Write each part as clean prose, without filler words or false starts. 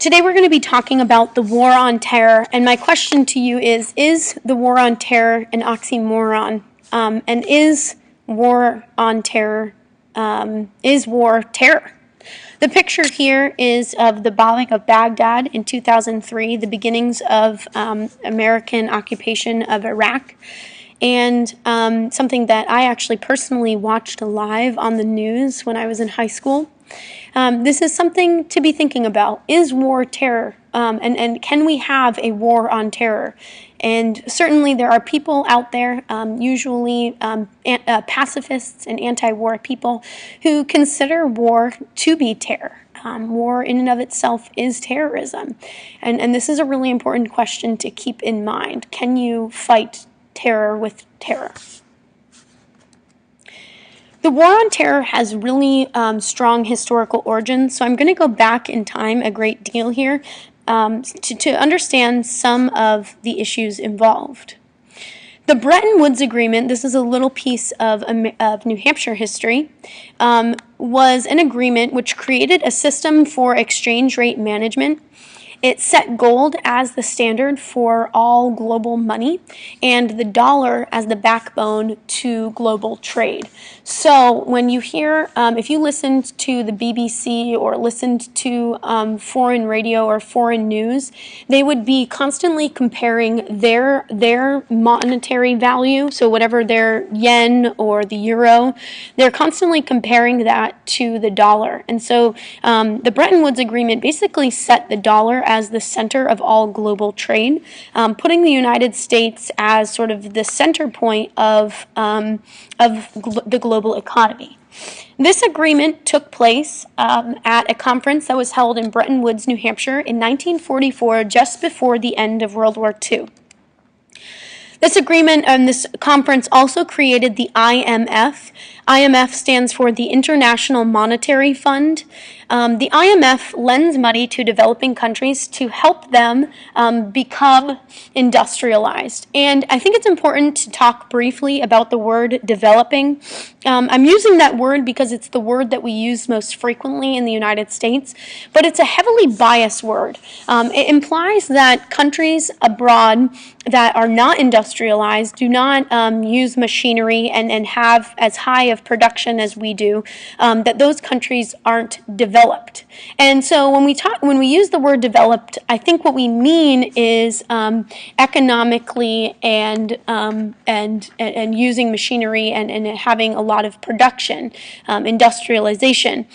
Today we're going to be talking about the war on terror, and my question to you is the war on terror an oxymoron? And is war on terror, is war terror? The picture here is of the bombing of Baghdad in 2003, the beginnings of American occupation of Iraq, and something that I actually personally watched live on the news when I was in high school. This is something to be thinking about. Is war terror? And can we have a war on terror? And certainly there are people out there, usually pacifists and anti-war people, who consider war to be terror. War in and of itself is terrorism. And this is a really important question to keep in mind. Can you fight terror with terror? The war on terror has really strong historical origins, so I'm going to go back in time a great deal here to understand some of the issues involved. The Bretton Woods Agreement, this is a little piece of New Hampshire history, was an agreement which created a system for exchange rate management. It set gold as the standard for all global money and the dollar as the backbone to global trade. So when you hear, if you listened to the BBC or listened to foreign radio or foreign news, they would be constantly comparing their monetary value, so whatever their yen or the euro, they're constantly comparing that to the dollar. And so the Bretton Woods Agreement basically set the dollar as the center of all global trade, putting the United States as sort of the center point of the global economy. This agreement took place at a conference that was held in Bretton Woods, New Hampshire in 1944, just before the end of World War II. This agreement and this conference also created the IMF. IMF stands for the International Monetary Fund. The IMF lends money to developing countries to help them become industrialized. And I think it's important to talk briefly about the word developing. I'm using that word because it's the word that we use most frequently in the United States, but it's a heavily biased word. It implies that countries abroad that are not industrialized, do not use machinery and have as high of production as we do, that those countries aren't developed. And so when we use the word developed, I think what we mean is economically and using machinery and having a lot of production, industrialization.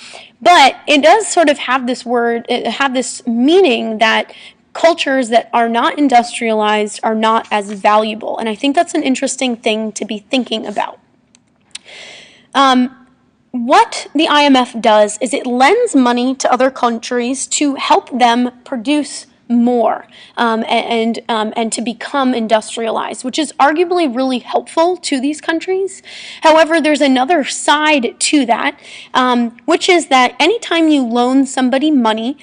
But it does sort of have this meaning that cultures that are not industrialized are not as valuable. And I think that's an interesting thing to be thinking about. What the IMF does is it lends money to other countries to help them produce more and to become industrialized, which is arguably really helpful to these countries. However, there's another side to that, which is that anytime you loan somebody money,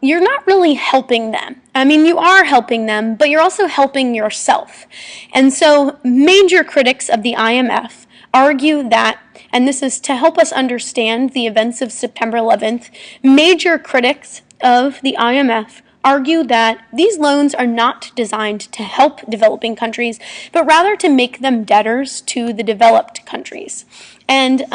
you're not really helping them. I mean, you are helping them, but you're also helping yourself. And so major critics of the IMF argue that, and this is to help us understand the events of September 11th, major critics of the IMF argue that these loans are not designed to help developing countries, but rather to make them debtors to the developed countries. And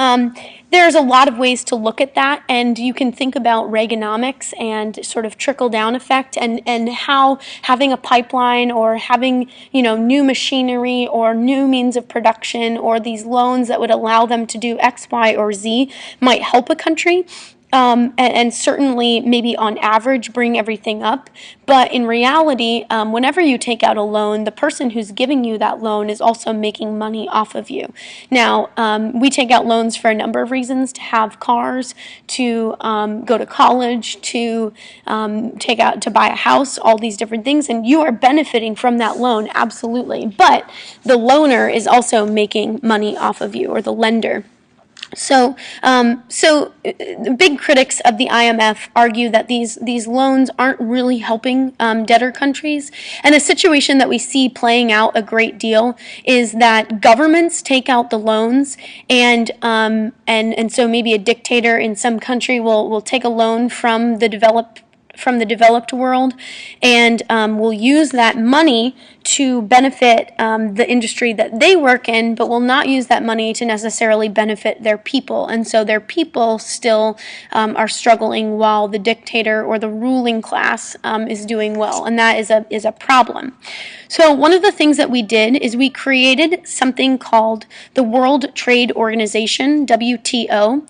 there's a lot of ways to look at that, and you can think about Reaganomics and sort of trickle-down effect and how having a pipeline or having, new machinery or new means of production or these loans that would allow them to do X, Y, or Z might help a country. And certainly maybe on average bring everything up. But in reality, whenever you take out a loan, the person who's giving you that loan is also making money off of you. Now, we take out loans for a number of reasons: to have cars, to go to college, to to buy a house, all these different things, and you are benefiting from that loan, absolutely. But the loaner is also making money off of you, or the lender. So the big critics of the IMF argue that these loans aren't really helping debtor countries. And a situation that we see playing out a great deal is that governments take out the loans, and so maybe a dictator in some country will take a loan from the developed from the developed world, and will use that money to benefit the industry that they work in, but will not use that money to necessarily benefit their people. And so their people still are struggling while the dictator or the ruling class is doing well, and that is a problem. So one of the things that we did is we created something called the World Trade Organization, WTO.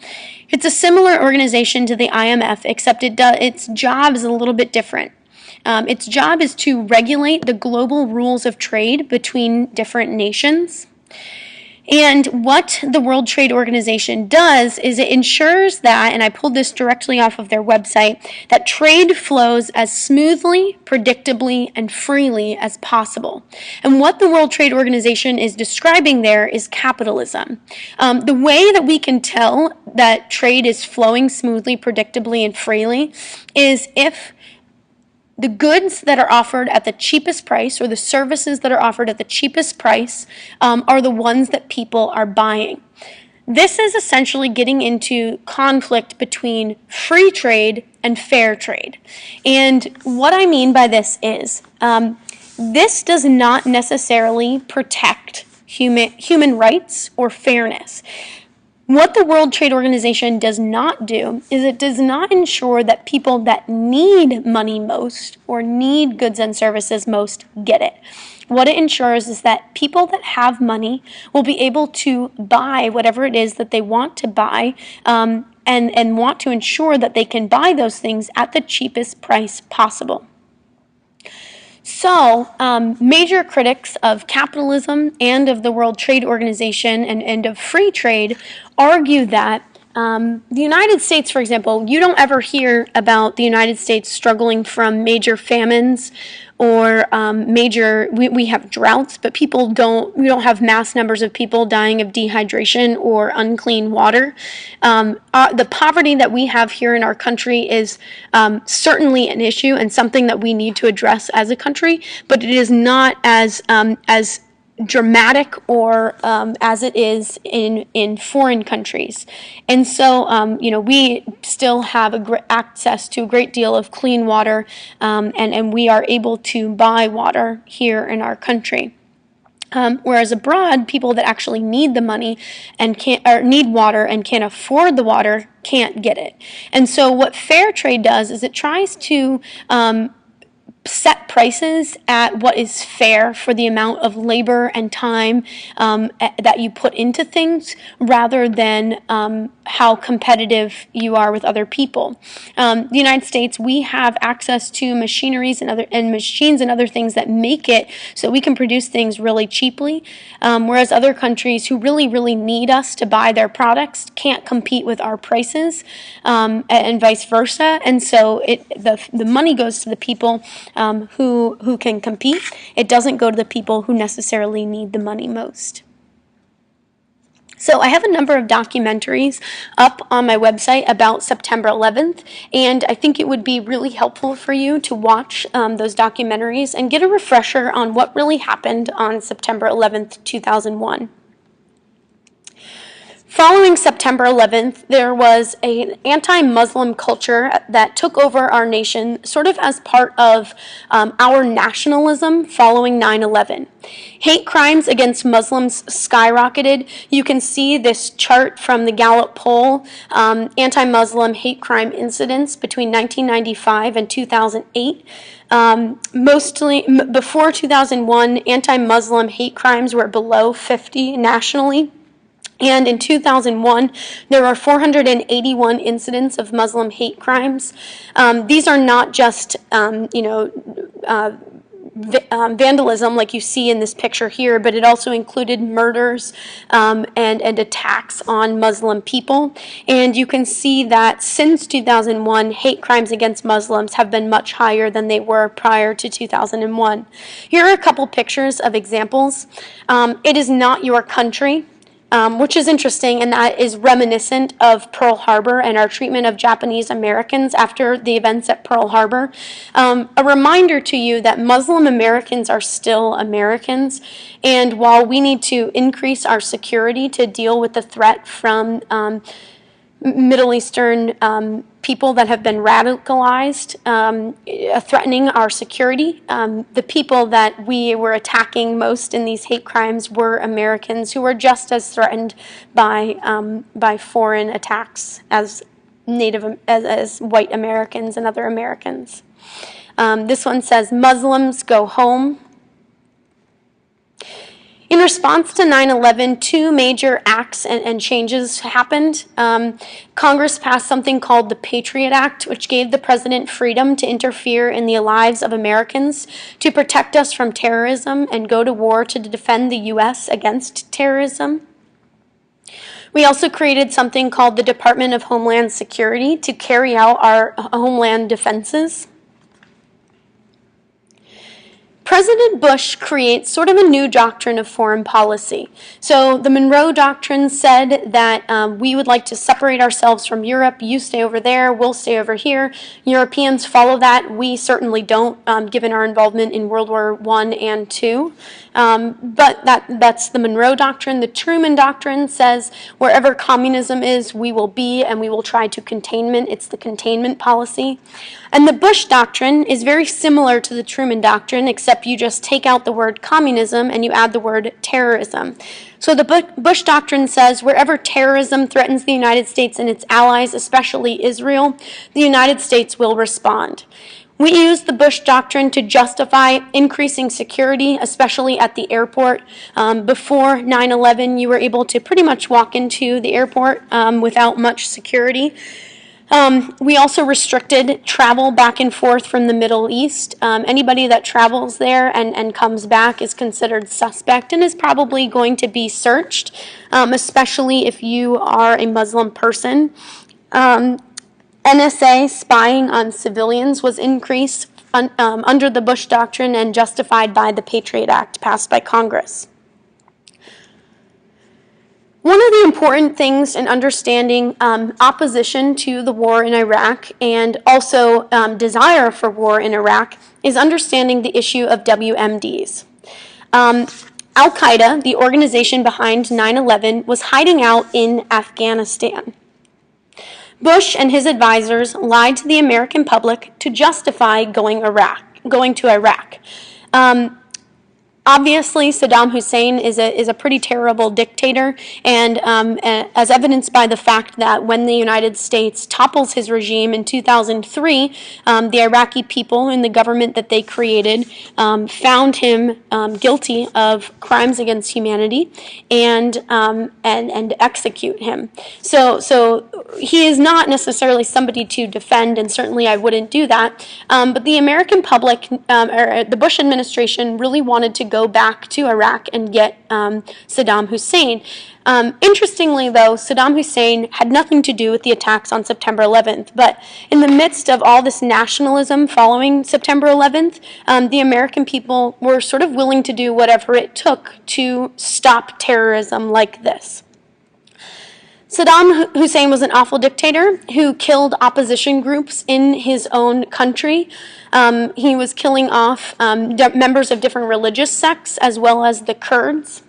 It's a similar organization to the IMF, except its job is a little bit different. Its job is to regulate the global rules of trade between different nations. And what the World Trade Organization does is it ensures that, and I pulled this directly off of their website, that trade flows as smoothly, predictably, and freely as possible. And what the World Trade Organization is describing there is capitalism. The way that we can tell that trade is flowing smoothly, predictably, and freely is if the goods that are offered at the cheapest price, or the services that are offered at the cheapest price, are the ones that people are buying. This is essentially getting into conflict between free trade and fair trade. And what I mean by this is, this does not necessarily protect human rights or fairness. What the World Trade Organization does not do is it does not ensure that people that need money most or need goods and services most get it. What it ensures is that people that have money will be able to buy whatever it is that they want to buy, and want to ensure that they can buy those things at the cheapest price possible. So, major critics of capitalism and of the World Trade Organization and of free trade argue that the United States, for example, you don't ever hear about the United States struggling from major famines or we have droughts, but we don't have mass numbers of people dying of dehydration or unclean water. The poverty that we have here in our country is certainly an issue and something that we need to address as a country, but it is not as dramatic or as it is in foreign countries. And so, we still have access to a great deal of clean water, and we are able to buy water here in our country. Whereas abroad, people that actually need the money and need water and can't afford the water can't get it. And so what fair trade does is it tries to set prices at what is fair for the amount of labor and time that you put into things, rather than how competitive you are with other people. The United States, we have access to machineries and machines and other things that make it so we can produce things really cheaply, whereas other countries who really, really need us to buy their products can't compete with our prices, and vice versa. And so the money goes to the people who can compete. It doesn't go to the people who necessarily need the money most. So I have a number of documentaries up on my website about September 11th, and I think it would be really helpful for you to watch those documentaries and get a refresher on what really happened on September 11th, 2001. Following September 11th, there was an anti-Muslim culture that took over our nation sort of as part of our nationalism following 9/11. Hate crimes against Muslims skyrocketed. You can see this chart from the Gallup poll, anti-Muslim hate crime incidents between 1995 and 2008. Mostly before 2001, anti-Muslim hate crimes were below 50 nationally. And in 2001, there were 481 incidents of Muslim hate crimes. These are not just, vandalism like you see in this picture here, but it also included murders and attacks on Muslim people. And you can see that since 2001, hate crimes against Muslims have been much higher than they were prior to 2001. Here are a couple pictures of examples. It is not your country. Which is interesting, and that is reminiscent of Pearl Harbor and our treatment of Japanese Americans after the events at Pearl Harbor. A reminder to you that Muslim Americans are still Americans, and while we need to increase our security to deal with the threat from Middle Eastern people that have been radicalized, threatening our security. The people that we were attacking most in these hate crimes were Americans who were just as threatened by foreign attacks as as white Americans and other Americans. This one says, Muslims go home. In response to 9/11, two major acts and changes happened. Congress passed something called the Patriot Act, which gave the president freedom to interfere in the lives of Americans to protect us from terrorism and go to war to defend the U.S. against terrorism. We also created something called the Department of Homeland Security to carry out our homeland defenses. President Bush creates sort of a new doctrine of foreign policy. So the Monroe Doctrine said that we would like to separate ourselves from Europe. You stay over there, we'll stay over here. Europeans follow that. We certainly don't, given our involvement in World War I and II. But that's the Monroe Doctrine. The Truman Doctrine says wherever communism is, we will be, and we will try to containment. It's the containment policy. And the Bush Doctrine is very similar to the Truman Doctrine, except you just take out the word communism and you add the word terrorism. So the Bush Doctrine says wherever terrorism threatens the United States and its allies, especially Israel, the United States will respond. We used the Bush Doctrine to justify increasing security, especially at the airport. Before 9/11, you were able to pretty much walk into the airport without much security. We also restricted travel back and forth from the Middle East. Anybody that travels there and comes back is considered suspect and is probably going to be searched, especially if you are a Muslim person. NSA spying on civilians was increased under the Bush Doctrine and justified by the Patriot Act passed by Congress. One of the important things in understanding opposition to the war in Iraq and also desire for war in Iraq is understanding the issue of WMDs. Al-Qaeda, the organization behind 9/11, was hiding out in Afghanistan. Bush and his advisors lied to the American public to justify going to Iraq. Obviously, Saddam Hussein is a pretty terrible dictator, and as evidenced by the fact that when the United States topples his regime in 2003, the Iraqi people and the government that they created found him guilty of crimes against humanity and execute him. So he is not necessarily somebody to defend, and certainly I wouldn't do that. But the American public, or the Bush administration, really wanted to go back to Iraq and get Saddam Hussein. Interestingly, though, Saddam Hussein had nothing to do with the attacks on September 11th, but in the midst of all this nationalism following September 11th, the American people were sort of willing to do whatever it took to stop terrorism like this. Saddam Hussein was an awful dictator who killed opposition groups in his own country. He was killing off members of different religious sects as well as the Kurds.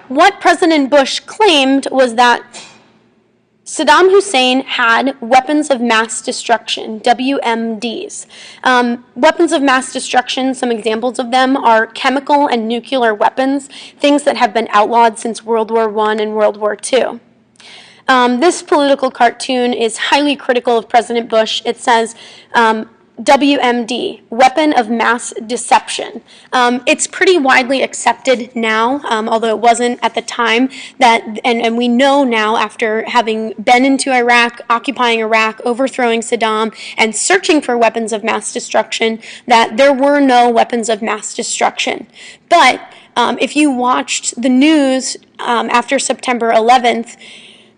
What President Bush claimed was that Saddam Hussein had weapons of mass destruction, WMDs. Weapons of mass destruction, some examples of them are chemical and nuclear weapons, things that have been outlawed since World War I and World War II. This political cartoon is highly critical of President Bush. It says, WMD, weapon of mass deception. It's pretty widely accepted now, although it wasn't at the time, and we know now after having been into Iraq, occupying Iraq, overthrowing Saddam, and searching for weapons of mass destruction, that there were no weapons of mass destruction. But if you watched the news after September 11th,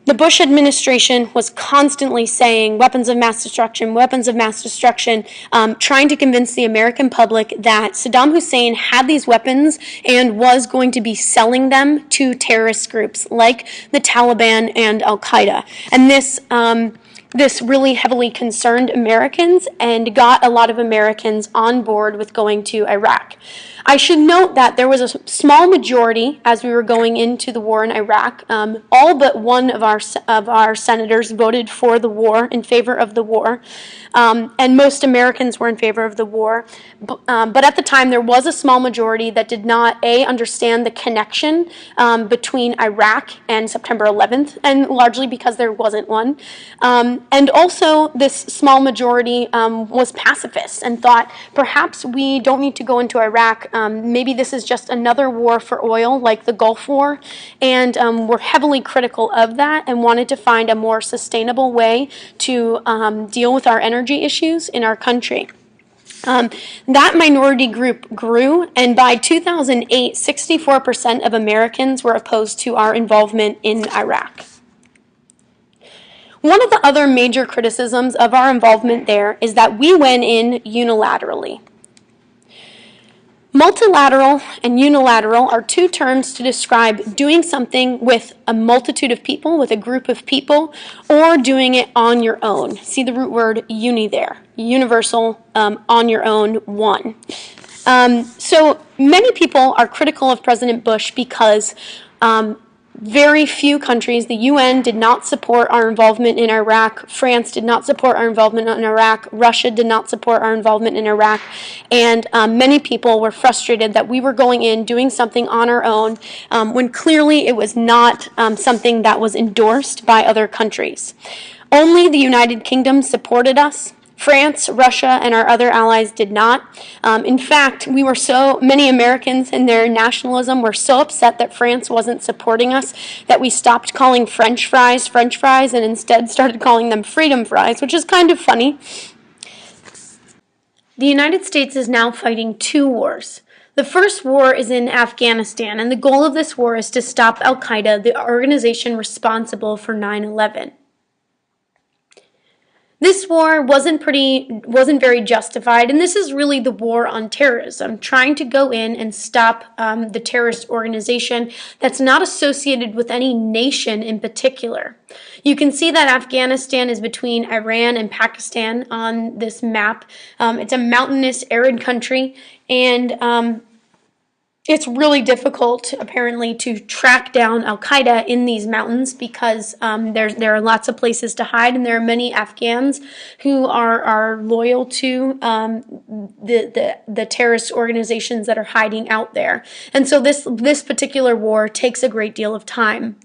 the Bush administration was constantly saying weapons of mass destruction, trying to convince the American public that Saddam Hussein had these weapons and was going to be selling them to terrorist groups like the Taliban and Al-Qaeda. And this this really heavily concerned Americans and got a lot of Americans on board with going to Iraq. I should note that there was a small majority as we were going into the war in Iraq. All but one of our senators voted for the war, in favor of the war, and most Americans were in favor of the war. But at the time, there was a small majority that did not, understand the connection between Iraq and September 11th, and largely because there wasn't one. And also, this small majority was pacifist and thought perhaps we don't need to go into Iraq. Maybe this is just another war for oil, like the Gulf War, and were heavily critical of that and wanted to find a more sustainable way to deal with our energy issues in our country. That minority group grew, and by 2008, 64% of Americans were opposed to our involvement in Iraq. One of the other major criticisms of our involvement there is that we went in unilaterally. Multilateral and unilateral are two terms to describe doing something with a multitude of people, with a group of people, or doing it on your own. See the root word uni there, universal, on your own, one. So many people are critical of President Bush because very few countries, the UN did not support our involvement in Iraq, France did not support our involvement in Iraq, Russia did not support our involvement in Iraq, and many people were frustrated that we were going in doing something on our own when clearly it was not something that was endorsed by other countries. Only the United Kingdom supported us. France, Russia, and our other allies did not. In fact, many Americans in their nationalism were so upset that France wasn't supporting us that we stopped calling French fries and instead started calling them freedom fries, which is kind of funny. The United States is now fighting two wars. The first war is in Afghanistan, and the goal of this war is to stop Al-Qaeda, the organization responsible for 9/11. This war wasn't very justified, and this is really the war on terrorism, trying to go in and stop the terrorist organization that's not associated with any nation in particular. You can see that Afghanistan is between Iran and Pakistan on this map. It's a mountainous, arid country, and it's really difficult, apparently, to track down Al-Qaeda in these mountains because there are lots of places to hide, and there are many Afghans who are loyal to the terrorist organizations that are hiding out there. And so this particular war takes a great deal of time.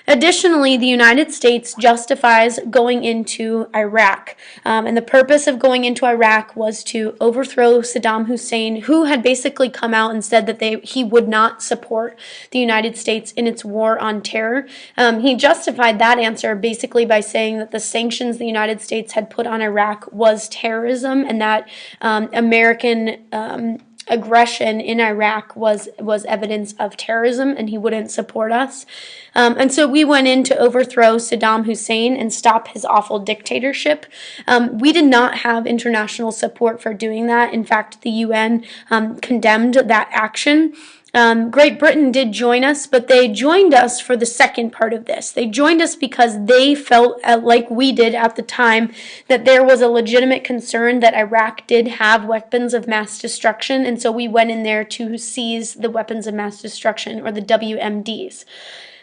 Additionally, the United States justifies going into Iraq, and the purpose of going into Iraq was to overthrow Saddam Hussein, who had basically come out and said that he would not support the United States in its war on terror. He justified that answer basically by saying that the sanctions the United States had put on Iraq was terrorism, and that American aggression in Iraq was evidence of terrorism, and he wouldn't support us. And so we went in to overthrow Saddam Hussein and stop his awful dictatorship. We did not have international support for doing that. In fact, the UN condemned that action. Great Britain did join us, but they joined us for the second part of this. They joined us because they felt, like we did at the time, that there was a legitimate concern that Iraq did have weapons of mass destruction, and so we went in there to seize the weapons of mass destruction, or the WMDs.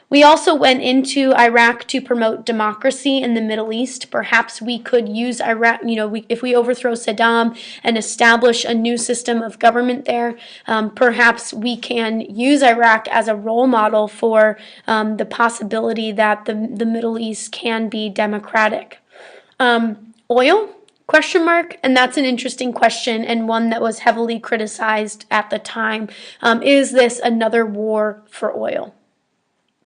We also went into Iraq to promote democracy in the Middle East. Perhaps we could use Iraq, if we overthrow Saddam and establish a new system of government there, perhaps we can use Iraq as a role model for the possibility that the Middle East can be democratic. Oil? Question mark? And that's an interesting question, and one that was heavily criticized at the time. Is this another war for oil?